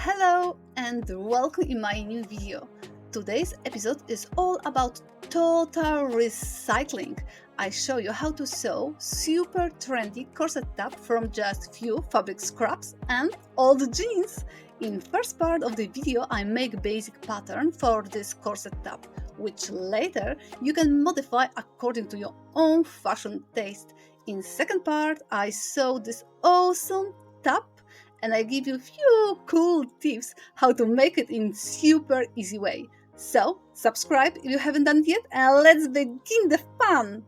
Hello and welcome in my new video. Today's episode is all about total recycling. I show you how to sew super trendy corset top from just few fabric scraps and old jeans. In first part of the video I make basic pattern for this corset top, which later you can modify according to your own fashion taste. In second part I sew this awesome top and I give you a few cool tips how to make it in super easy way. So subscribe if you haven't done it yet and let's begin the fun!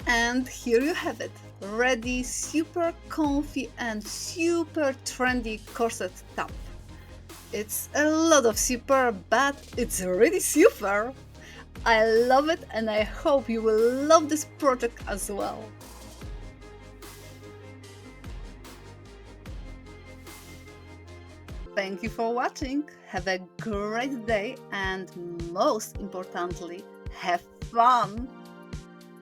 And here you have it, ready, super comfy and super trendy corset top. It's a lot of super, but it's really super. I love it and I hope you will love this project as well. Thank you for watching. Have a great day and most importantly, have fun!